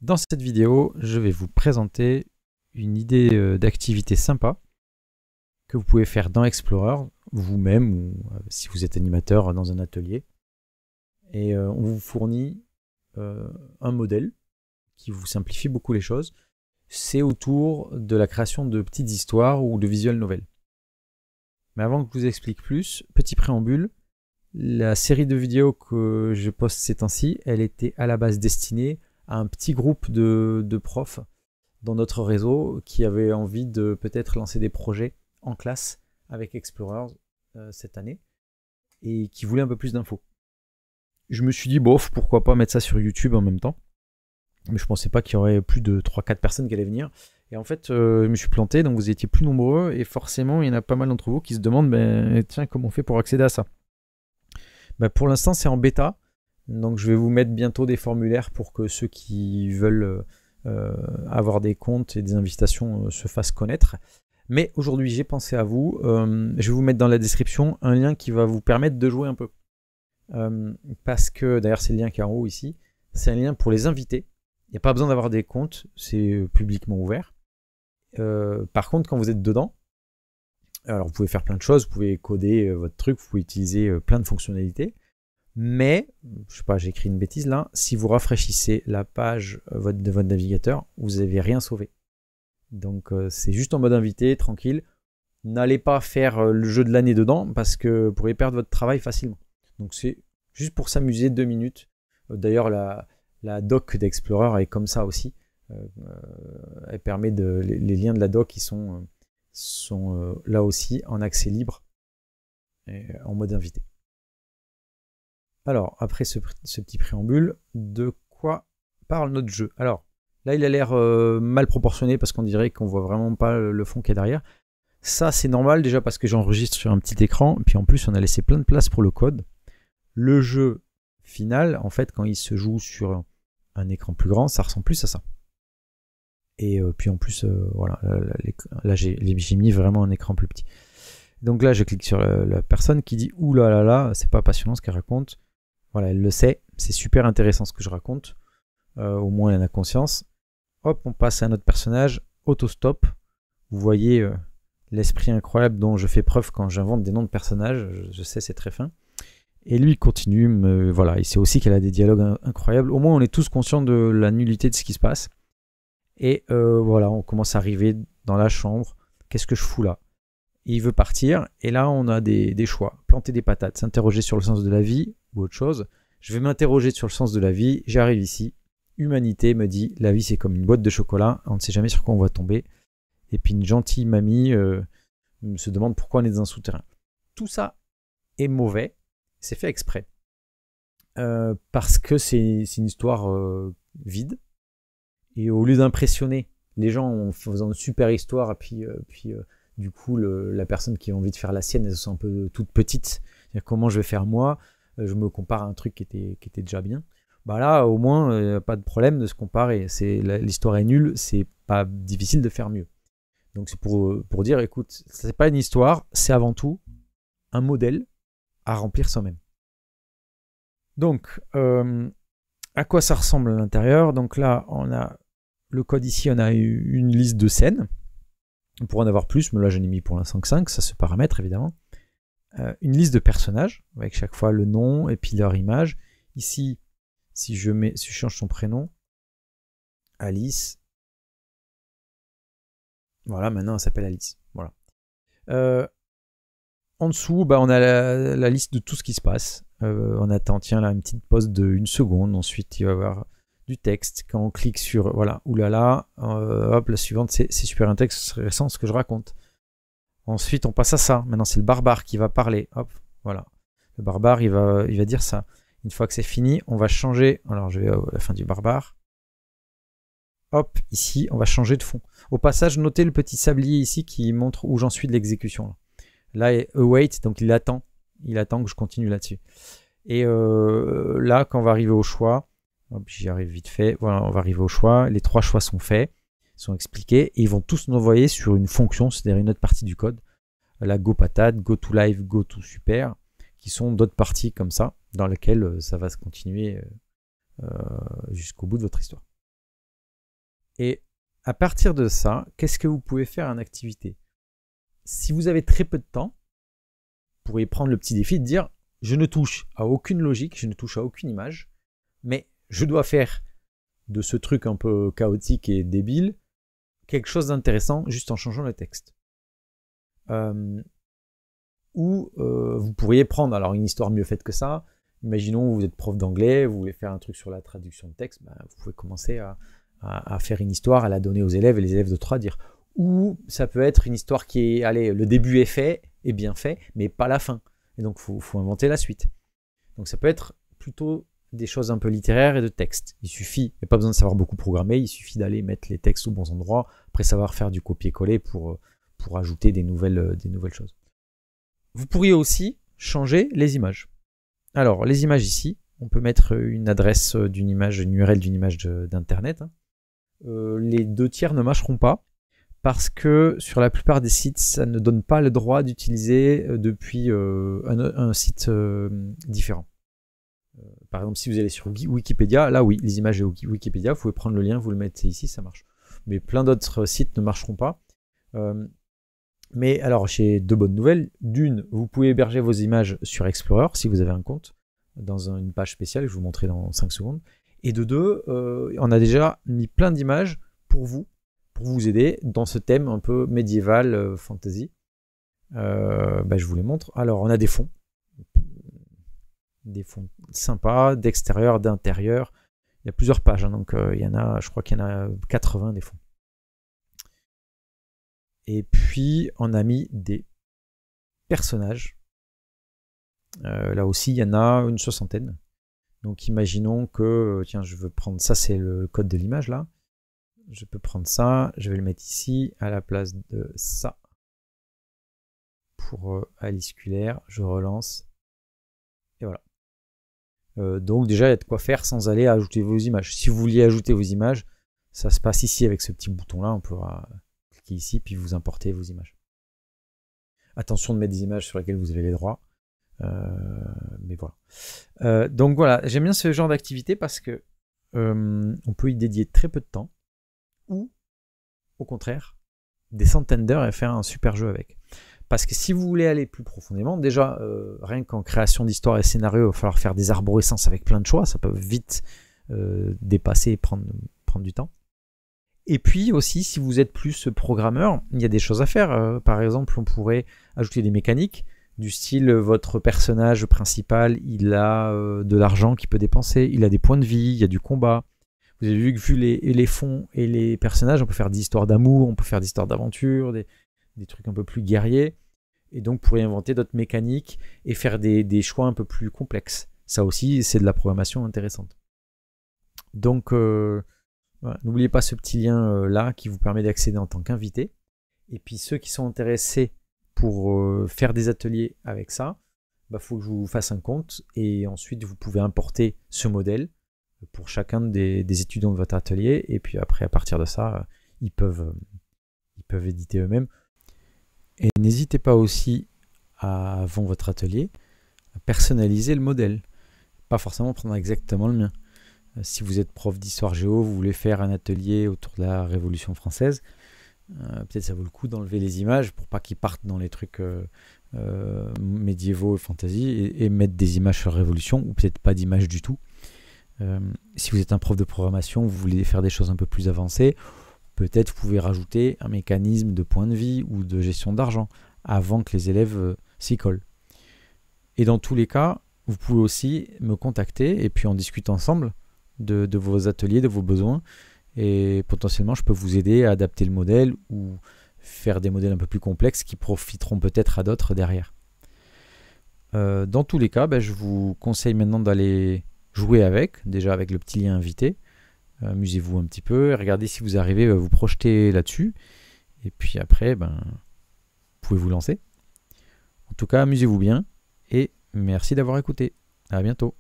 Dans cette vidéo, je vais vous présenter une idée d'activité sympa que vous pouvez faire dans Explorer, vous-même ou si vous êtes animateur dans un atelier. Et on vous fournit un modèle qui vous simplifie beaucoup les choses. C'est autour de la création de petites histoires ou de visual novels. Mais avant que je vous explique plus, petit préambule, la série de vidéos que je poste ces temps-ci, elle était à la base destinée à un petit groupe de profs dans notre réseau qui avaient envie de peut-être lancer des projets en classe avec Explorer cette année et qui voulaient un peu plus d'infos. Je me suis dit, bof, pourquoi pas mettre ça sur YouTube en même temps. Mais je pensais pas qu'il y aurait plus de 3-4 personnes qui allaient venir. Et en fait, je me suis planté, donc vous étiez plus nombreux, et forcément, il y en a pas mal d'entre vous qui se demandent, tiens, comment on fait pour accéder à ça? Pour l'instant, c'est en bêta, donc je vais vous mettre bientôt des formulaires pour que ceux qui veulent avoir des comptes et des invitations se fassent connaître. Mais aujourd'hui, j'ai pensé à vous. Je vais vous mettre dans la description un lien qui va vous permettre de jouer un peu. Parce que, d'ailleurs, c'est le lien qui est en haut ici, c'est un lien pour les invités. Il n'y a pas besoin d'avoir des comptes, c'est publiquement ouvert. Par contre, quand vous êtes dedans, alors vous pouvez faire plein de choses, vous pouvez coder votre truc, vous pouvez utiliser plein de fonctionnalités, mais, je sais pas, j'ai écrit une bêtise là, si vous rafraîchissez la page de votre navigateur, vous n'avez rien sauvé. Donc c'est juste en mode invité, tranquille. N'allez pas faire le jeu de l'année dedans, parce que vous pourriez perdre votre travail facilement. Donc c'est juste pour s'amuser 2 minutes. D'ailleurs, la doc d'Explorer est comme ça aussi. Elle permet les liens de la doc qui sont là aussi en accès libre et en mode invité. Alors, après ce petit préambule, de quoi parle notre jeu? Alors, là, il a l'air mal proportionné parce qu'on dirait qu'on voit vraiment pas le fond qu'il y a derrière. Ça, c'est normal déjà parce que j'enregistre sur un petit écran. Puis en plus, on a laissé plein de place pour le code. Le jeu final, en fait, quand il se joue sur un écran plus grand, ça ressemble plus à ça. Et puis en plus, voilà, là j'ai mis vraiment un écran plus petit. Donc là, je clique sur la personne qui dit « Ouh là là là, c'est pas passionnant ce qu'elle raconte. » Voilà, elle le sait, c'est super intéressant ce que je raconte. Au moins, elle en a conscience. Hop, on passe à un autre personnage, autostop. Vous voyez l'esprit incroyable dont je fais preuve quand j'invente des noms de personnages. Je sais, c'est très fin. Et lui, il continue. Voilà, il sait aussi qu'elle a des dialogues incroyables. Au moins, on est tous conscients de la nullité de ce qui se passe. Et voilà, on commence à arriver dans la chambre. Qu'est-ce que je fous là? Et il veut partir. Et là, on a des choix. Planter des patates, s'interroger sur le sens de la vie ou autre chose. Je vais m'interroger sur le sens de la vie. J'arrive ici. Humanité me dit, la vie c'est comme une boîte de chocolat. On ne sait jamais sur quoi on va tomber. Et puis une gentille mamie se demande pourquoi on est dans un souterrain. Tout ça est mauvais. C'est fait exprès. Parce que c'est une histoire vide. Et au lieu d'impressionner les gens en faisant une super histoire, et puis du coup, la personne qui a envie de faire la sienne, elle se sent un peu toute petite. C'est-à-dire, comment je vais faire moi? Je me compare à un truc qui était déjà bien. Bah là, au moins, pas de problème de se comparer. L'histoire est nulle, c'est pas difficile de faire mieux. Donc c'est pour dire, écoute, c'est pas une histoire, c'est avant tout un modèle à remplir soi-même. Donc, à quoi ça ressemble à l'intérieur? Donc là, on a le code ici, on a une liste de scènes. On pourrait en avoir plus, mais là, j'en ai mis pour l'instant que 5, ça se paramètre évidemment. Une liste de personnages, avec chaque fois le nom et puis leur image. Ici, si je change son prénom, Alice. Voilà, maintenant elle s'appelle Alice. Voilà. En dessous, on a la liste de tout ce qui se passe. On attend, tiens, là, une petite pause de 1 seconde. Ensuite, il va y avoir du texte. Quand on clique sur, voilà, oulala, hop, la suivante, c'est super intéressant ce que je raconte. Ensuite, on passe à ça. Maintenant, c'est le barbare qui va parler. Hop, voilà. Le barbare, il va dire ça. Une fois que c'est fini, on va changer. Alors, je vais à la fin du barbare. Hop, ici, on va changer de fond. Au passage, notez le petit sablier ici qui montre où j'en suis de l'exécution. Là, await, donc il attend que je continue là-dessus. Et là, quand on va arriver au choix, j'y arrive vite fait, voilà, on va arriver au choix, les 3 choix sont faits, sont expliqués, et ils vont tous nous envoyer sur une fonction, c'est-à-dire une autre partie du code, la go patate, go to live, go to super, qui sont d'autres parties comme ça, dans lesquelles ça va se continuer jusqu'au bout de votre histoire. Et à partir de ça, qu'est-ce que vous pouvez faire en activité? Si vous avez très peu de temps, vous pourriez prendre le petit défi de dire je ne touche à aucune logique, je ne touche à aucune image, mais je dois faire de ce truc un peu chaotique et débile quelque chose d'intéressant juste en changeant le texte. Vous pourriez prendre alors une histoire mieux faite que ça. Imaginons vous êtes prof d'anglais, vous voulez faire un truc sur la traduction de texte, vous pouvez commencer à faire une histoire, à la donner aux élèves et les élèves de traduire. Ou ça peut être une histoire qui est, allez, le début est fait, est bien fait, mais pas la fin. Et donc faut inventer la suite. Donc ça peut être plutôt des choses un peu littéraires et de texte. Il n'y a pas besoin de savoir beaucoup programmer, il suffit d'aller mettre les textes aux bons endroits, après savoir faire du copier-coller pour ajouter des nouvelles choses. Vous pourriez aussi changer les images. Alors, les images ici, on peut mettre une adresse d'une image, une URL d'une image d'internet. Les 2/3 ne marcheront pas parce que sur la plupart des sites, ça ne donne pas le droit d'utiliser depuis un site différent. Par exemple, si vous allez sur Wikipédia, là oui, les images de Wikipédia, vous pouvez prendre le lien, vous le mettez ici, ça marche. Mais plein d'autres sites ne marcheront pas. Mais alors, j'ai deux bonnes nouvelles. D'une, vous pouvez héberger vos images sur Explorer si vous avez un compte, dans une page spéciale que je vous montrerai dans 5 secondes. Et de deux, on a déjà mis plein d'images pour vous aider dans ce thème un peu médiéval, fantasy. Je vous les montre. Alors, on a des fonds sympas, d'extérieur, d'intérieur. Il y a plusieurs pages, donc je crois qu'il y en a 80 des fonds. Et puis, on a mis des personnages. Là aussi, il y en a une 60aine. Donc, imaginons que, tiens, je veux prendre ça, c'est le code de l'image, là. Je peux prendre ça, je vais le mettre ici, à la place de ça. Pour Alice Culaire, je relance. Et voilà. Donc, déjà, il y a de quoi faire sans aller ajouter vos images. Si vous vouliez ajouter vos images, ça se passe ici avec ce petit bouton-là. On pourra cliquer ici, puis vous importez vos images. Attention de mettre des images sur lesquelles vous avez les droits. Mais voilà. Donc voilà, j'aime bien ce genre d'activité parce que on peut y dédier très peu de temps, ou au contraire, des centaines d'heures et faire un super jeu avec. Parce que si vous voulez aller plus profondément, déjà, rien qu'en création d'histoire et scénario, il va falloir faire des arborescences avec plein de choix, ça peut vite dépasser et prendre du temps. Et puis aussi, si vous êtes plus programmeur, il y a des choses à faire. Par exemple, on pourrait ajouter des mécaniques du style, votre personnage principal, il a de l'argent qu'il peut dépenser, il a des points de vie, il y a du combat. Vous avez vu que vu les fonds et les personnages, on peut faire des histoires d'amour, on peut faire des histoires d'aventure, des trucs un peu plus guerriers. Et donc, vous pourriez inventer d'autres mécaniques et faire des choix un peu plus complexes. Ça aussi, c'est de la programmation intéressante. Donc, voilà, n'oubliez pas ce petit lien là qui vous permet d'accéder en tant qu'invité. Et puis, ceux qui sont intéressés pour faire des ateliers avec ça, faut que je vous fasse un compte. Et ensuite, vous pouvez importer ce modèle pour chacun des étudiants de votre atelier. Et puis après, à partir de ça, ils peuvent éditer eux-mêmes. Et n'hésitez pas aussi, avant votre atelier, à personnaliser le modèle. Pas forcément prendre exactement le mien. Si vous êtes prof d'histoire géo, vous voulez faire un atelier autour de la Révolution française, peut-être ça vaut le coup d'enlever les images pour pas qu'ils partent dans les trucs médiévaux et fantasy et mettre des images sur la Révolution, ou peut-être pas d'images du tout. Si vous êtes un prof de programmation, vous voulez faire des choses un peu plus avancées, peut-être vous pouvez rajouter un mécanisme de points de vie ou de gestion d'argent avant que les élèves s'y collent. Et dans tous les cas, vous pouvez aussi me contacter et puis on discute ensemble de vos ateliers, de vos besoins, et potentiellement je peux vous aider à adapter le modèle ou faire des modèles un peu plus complexes qui profiteront peut-être à d'autres derrière. Dans tous les cas, je vous conseille maintenant d'aller jouer déjà avec le petit lien invité. Amusez-vous un petit peu et regardez si vous arrivez à vous projeter là-dessus, et puis après vous pouvez vous lancer. En tout cas, amusez-vous bien et merci d'avoir écouté. À bientôt.